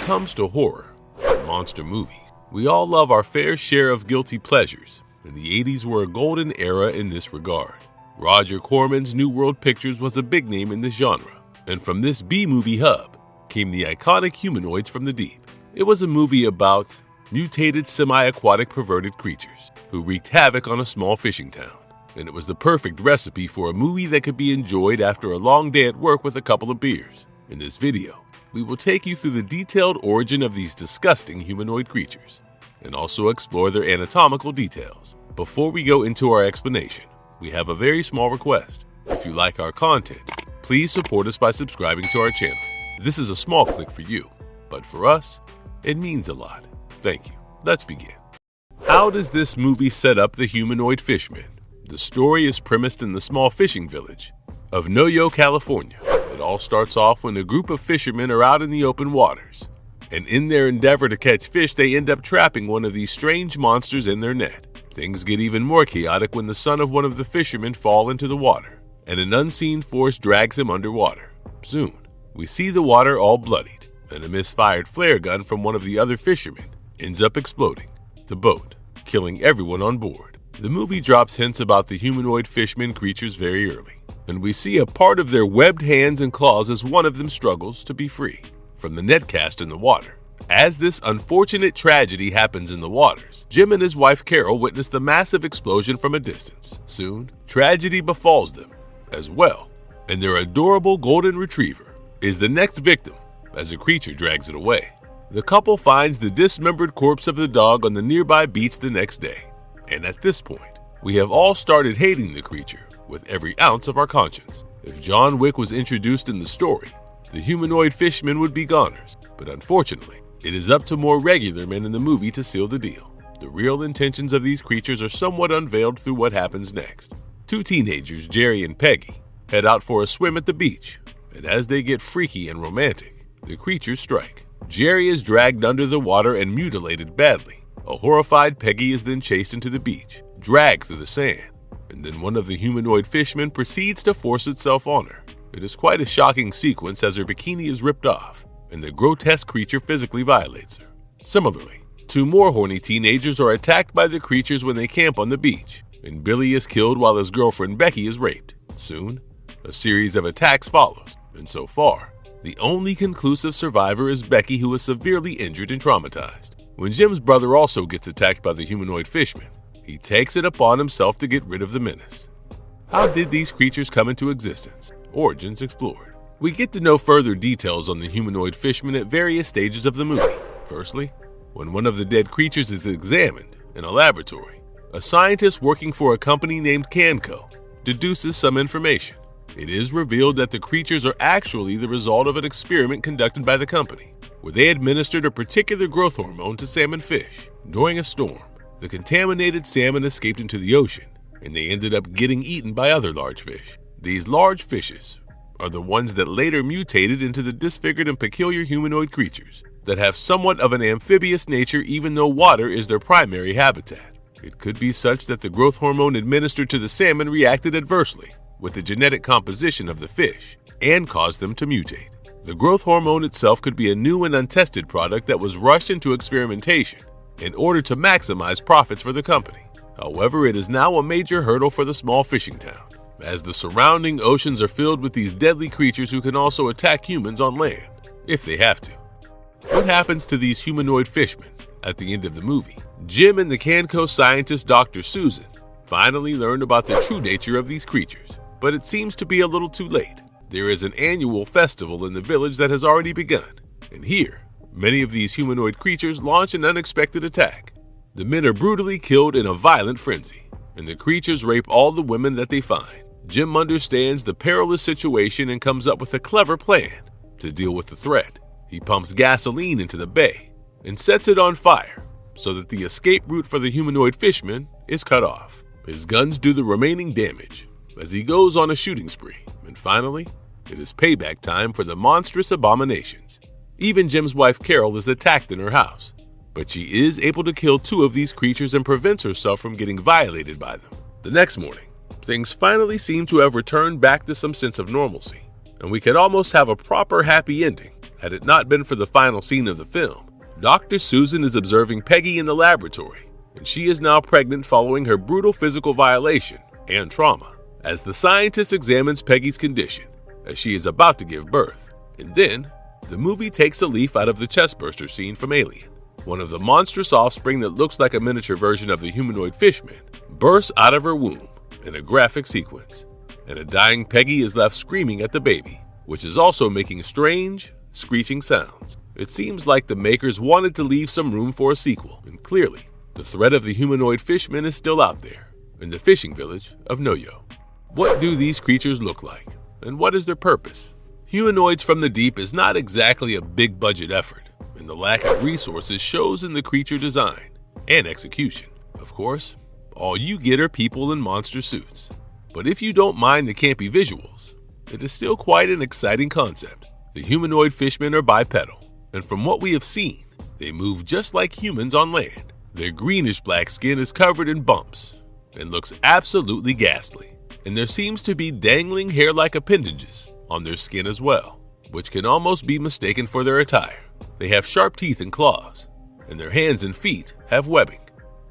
comes to horror and monster movies, we all love our fair share of guilty pleasures, and the 80s were a golden era in this regard. Roger Corman's New World Pictures was a big name in this genre, and from this B-movie hub came the iconic Humanoids from the Deep. It was a movie about mutated semi-aquatic perverted creatures who wreaked havoc on a small fishing town, and it was the perfect recipe for a movie that could be enjoyed after a long day at work with a couple of beers. In this video, we will take you through the detailed origin of these disgusting humanoid creatures, and also explore their anatomical details. Before we go into our explanation, we have a very small request. If you like our content, please support us by subscribing to our channel. This is a small click for you, but for us, it means a lot. Thank you. Let's begin. How does this movie set up the humanoid fishmen? The story is premised in the small fishing village of Noyo, California. It all starts off when a group of fishermen are out in the open waters, and in their endeavor to catch fish, they end up trapping one of these strange monsters in their net. Things get even more chaotic when the son of one of the fishermen falls into the water, and an unseen force drags him underwater. Soon, we see the water all bloodied, and a misfired flare gun from one of the other fishermen ends up exploding the boat, killing everyone on board. The movie drops hints about the humanoid fishmen creatures very early, and we see a part of their webbed hands and claws as one of them struggles to be free from the net cast in the water. As this unfortunate tragedy happens in the waters, Jim and his wife Carol witness the massive explosion from a distance. Soon, tragedy befalls them as well, and their adorable golden retriever is the next victim as a creature drags it away. The couple finds the dismembered corpse of the dog on the nearby beach the next day, and at this point, we have all started hating the creature with every ounce of our conscience. If John Wick was introduced in the story, the humanoid fishmen would be goners, but unfortunately, it is up to more regular men in the movie to seal the deal. The real intentions of these creatures are somewhat unveiled through what happens next. Two teenagers, Jerry and Peggy, head out for a swim at the beach, and as they get freaky and romantic, the creatures strike. Jerry is dragged under the water and mutilated badly. A horrified Peggy is then chased into the beach, dragged through the sand, and then one of the humanoid fishmen proceeds to force itself on her. It is quite a shocking sequence as her bikini is ripped off, and the grotesque creature physically violates her. Similarly, two more horny teenagers are attacked by the creatures when they camp on the beach, and Billy is killed while his girlfriend Becky is raped. Soon, a series of attacks follows, and so far, the only conclusive survivor is Becky, who is severely injured and traumatized. When Jim's brother also gets attacked by the humanoid fishmen, he takes it upon himself to get rid of the menace. How did these creatures come into existence? Origins explored. We get to know further details on the humanoid fishmen at various stages of the movie. Firstly, when one of the dead creatures is examined in a laboratory, a scientist working for a company named Canco deduces some information. It is revealed that the creatures are actually the result of an experiment conducted by the company, where they administered a particular growth hormone to salmon fish. During a storm, the contaminated salmon escaped into the ocean, and they ended up getting eaten by other large fish. These large fishes are the ones that later mutated into the disfigured and peculiar humanoid creatures that have somewhat of an amphibious nature even though water is their primary habitat. It could be such that the growth hormone administered to the salmon reacted adversely with the genetic composition of the fish and caused them to mutate. The growth hormone itself could be a new and untested product that was rushed into experimentation in order to maximize profits for the company. However, it is now a major hurdle for the small fishing town, as the surrounding oceans are filled with these deadly creatures who can also attack humans on land, if they have to. What happens to these humanoid fishmen at the end of the movie? Jim and the Canco scientist Dr. Susan finally learned about the true nature of these creatures, but it seems to be a little too late. There is an annual festival in the village that has already begun, and here, many of these humanoid creatures launch an unexpected attack. The men are brutally killed in a violent frenzy, and the creatures rape all the women that they find. Jim understands the perilous situation and comes up with a clever plan to deal with the threat. He pumps gasoline into the bay and sets it on fire so that the escape route for the humanoid fishmen is cut off. His guns do the remaining damage as he goes on a shooting spree, and finally, it is payback time for the monstrous abominations. Even Jim's wife Carol is attacked in her house, but she is able to kill two of these creatures and prevents herself from getting violated by them. The next morning, things finally seem to have returned back to some sense of normalcy, and we could almost have a proper happy ending Had it not been for the final scene of the film, Dr. Susan is observing Peggy in the laboratory, and she is now pregnant following her brutal physical violation and trauma. As the scientist examines Peggy's condition, as she is about to give birth, and then the movie takes a leaf out of the chestburster scene from Alien. One of the monstrous offspring that looks like a miniature version of the humanoid fishman bursts out of her womb in a graphic sequence, and a dying Peggy is left screaming at the baby, which is also making strange, screeching sounds. It seems like the makers wanted to leave some room for a sequel, and clearly, the threat of the humanoid fishman is still out there, in the fishing village of Noyo. What do these creatures look like, and what is their purpose? Humanoids from the deep is not exactly a big budget effort, and the lack of resources shows in the creature design and execution. Of course, all you get are people in monster suits. But if you don't mind the campy visuals, it is still quite an exciting concept. The humanoid fishmen are bipedal, and from what we have seen, they move just like humans on land. Their greenish-black skin is covered in bumps and looks absolutely ghastly, and there seems to be dangling hair-like appendages on their skin as well, which can almost be mistaken for their attire. They have sharp teeth and claws, and their hands and feet have webbing,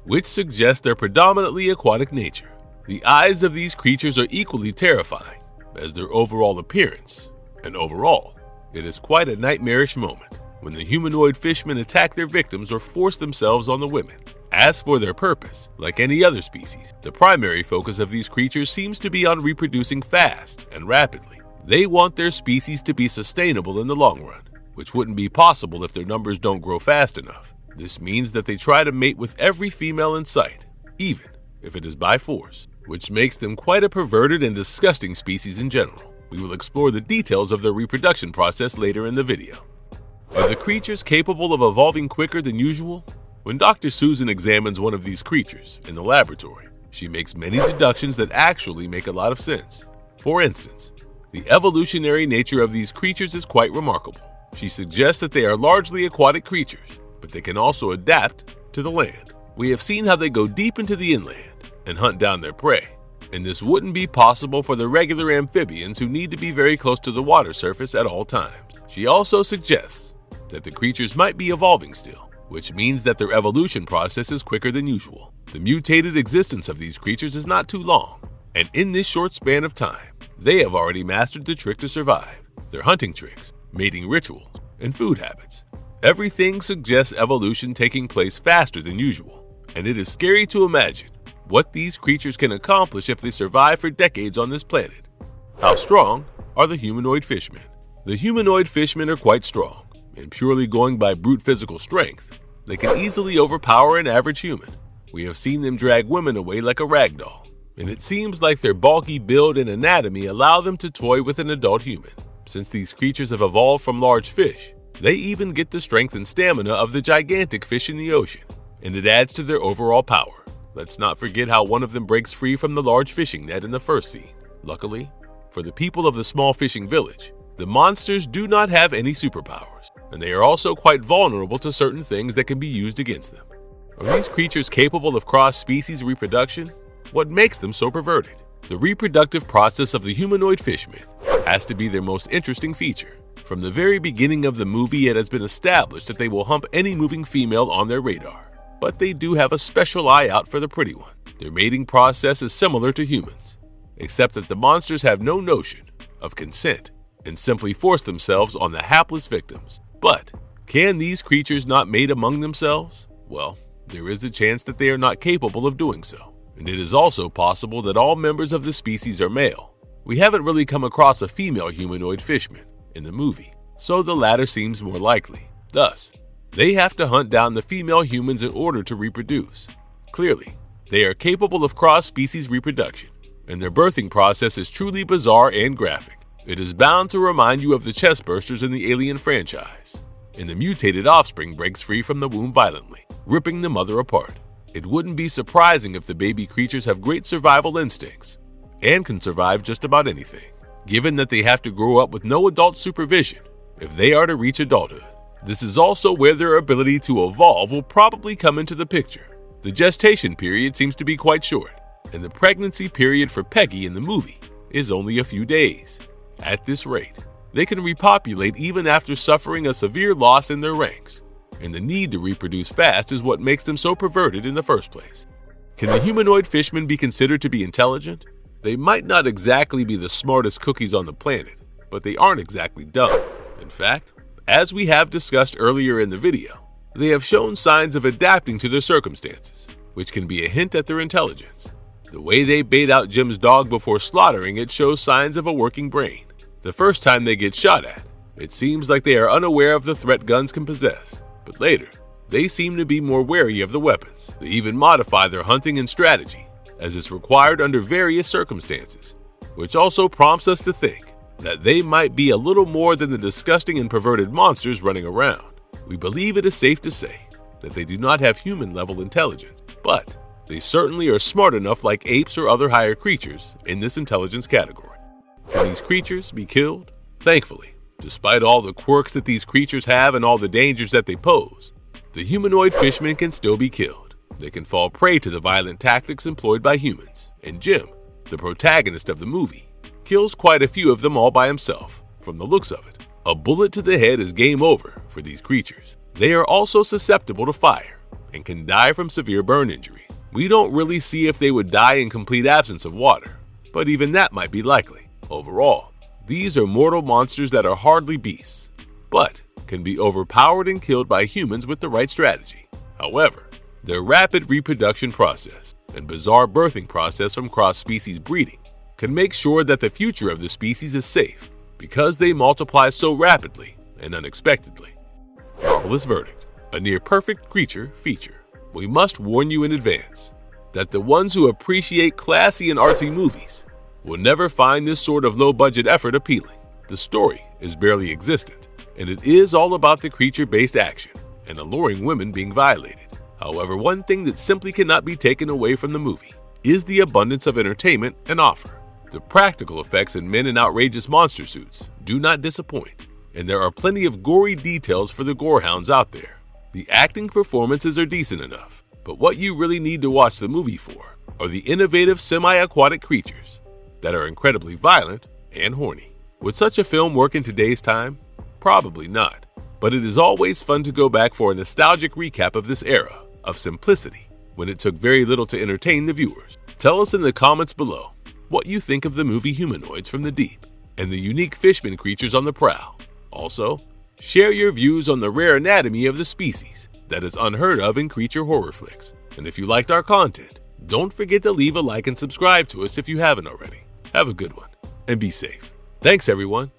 which suggests their predominantly aquatic nature. The eyes of these creatures are equally terrifying as their overall appearance, and overall, it is quite a nightmarish moment when the humanoid fishmen attack their victims or force themselves on the women. As for their purpose, like any other species, the primary focus of these creatures seems to be on reproducing fast and rapidly. They want their species to be sustainable in the long run, which wouldn't be possible if their numbers don't grow fast enough. This means that they try to mate with every female in sight, even if it is by force, which makes them quite a perverted and disgusting species in general. We will explore the details of their reproduction process later in the video. Are the creatures capable of evolving quicker than usual? When Dr. Susan examines one of these creatures in the laboratory, she makes many deductions that actually make a lot of sense. For instance, the evolutionary nature of these creatures is quite remarkable. She suggests that they are largely aquatic creatures, but they can also adapt to the land. We have seen how they go deep into the inland and hunt down their prey, and this wouldn't be possible for the regular amphibians who need to be very close to the water surface at all times. She also suggests that the creatures might be evolving still, which means that their evolution process is quicker than usual. The mutated existence of these creatures is not too long, and in this short span of time, they have already mastered the trick to survive, their hunting tricks, mating rituals, and food habits. Everything suggests evolution taking place faster than usual, and it is scary to imagine what these creatures can accomplish if they survive for decades on this planet. How strong are the humanoid fishmen? The humanoid fishmen are quite strong, and purely going by brute physical strength, they can easily overpower an average human. We have seen them drag women away like a rag doll, and it seems like their bulky build and anatomy allow them to toy with an adult human. Since these creatures have evolved from large fish, they even get the strength and stamina of the gigantic fish in the ocean, and it adds to their overall power. Let's not forget how one of them breaks free from the large fishing net in the first scene. Luckily, for the people of the small fishing village, the monsters do not have any superpowers, and they are also quite vulnerable to certain things that can be used against them. Are these creatures capable of cross-species reproduction? What makes them so perverted? The reproductive process of the humanoid fishmen has to be their most interesting feature. From the very beginning of the movie, it has been established that they will hump any moving female on their radar. But they do have a special eye out for the pretty one. Their mating process is similar to humans, except that the monsters have no notion of consent and simply force themselves on the hapless victims. But can these creatures not mate among themselves? Well, there is a chance that they are not capable of doing so. And it is also possible that all members of the species are male. We haven't really come across a female humanoid fishman in the movie, so the latter seems more likely. Thus, they have to hunt down the female humans in order to reproduce. Clearly, they are capable of cross-species reproduction, and their birthing process is truly bizarre and graphic. It is bound to remind you of the chestbursters in the Alien franchise, and the mutated offspring breaks free from the womb violently, ripping the mother apart. It wouldn't be surprising if the baby creatures have great survival instincts and can survive just about anything, given that they have to grow up with no adult supervision if they are to reach adulthood. This is also where their ability to evolve will probably come into the picture. The gestation period seems to be quite short, and the pregnancy period for Peggy in the movie is only a few days. At this rate, they can repopulate even after suffering a severe loss in their ranks, and the need to reproduce fast is what makes them so perverted in the first place. Can the humanoid fishmen be considered to be intelligent? They might not exactly be the smartest cookies on the planet, but they aren't exactly dumb. In fact, as we have discussed earlier in the video, they have shown signs of adapting to their circumstances, which can be a hint at their intelligence. The way they bait out Jim's dog before slaughtering it shows signs of a working brain. The first time they get shot at, it seems like they are unaware of the threat guns can possess, but later, they seem to be more wary of the weapons. They even modify their hunting and strategy, as is required under various circumstances, which also prompts us to think that they might be a little more than the disgusting and perverted monsters running around. We believe it is safe to say that they do not have human-level intelligence, but they certainly are smart enough like apes or other higher creatures in this intelligence category. Can these creatures be killed? Thankfully, despite all the quirks that these creatures have and all the dangers that they pose, the humanoid fishmen can still be killed. They can fall prey to the violent tactics employed by humans, and Jim, the protagonist of the movie, kills quite a few of them all by himself. From the looks of it, a bullet to the head is game over for these creatures. They are also susceptible to fire and can die from severe burn injury. We don't really see if they would die in complete absence of water, but even that might be likely. Overall, these are mortal monsters that are hardly beasts, but can be overpowered and killed by humans with the right strategy. However, their rapid reproduction process and bizarre birthing process from cross-species breeding can make sure that the future of the species is safe because they multiply so rapidly and unexpectedly. Marvelous verdict, a near-perfect creature feature. We must warn you in advance that the ones who appreciate classy and artsy movies will never find this sort of low-budget effort appealing. The story is barely existent, and it is all about the creature-based action and alluring women being violated. However, one thing that simply cannot be taken away from the movie is the abundance of entertainment and offer. The practical effects in men in outrageous monster suits do not disappoint, and there are plenty of gory details for the gorehounds out there. The acting performances are decent enough, but what you really need to watch the movie for are the innovative semi-aquatic creatures that are incredibly violent and horny. Would such a film work in today's time? Probably not, but it is always fun to go back for a nostalgic recap of this era of simplicity when it took very little to entertain the viewers. Tell us in the comments below what you think of the movie Humanoids from the Deep and the unique fishman creatures on the prowl. Also, share your views on the rare anatomy of the species that is unheard of in creature horror flicks. And if you liked our content, don't forget to leave a like and subscribe to us if you haven't already. Have a good one and be safe. Thanks, everyone.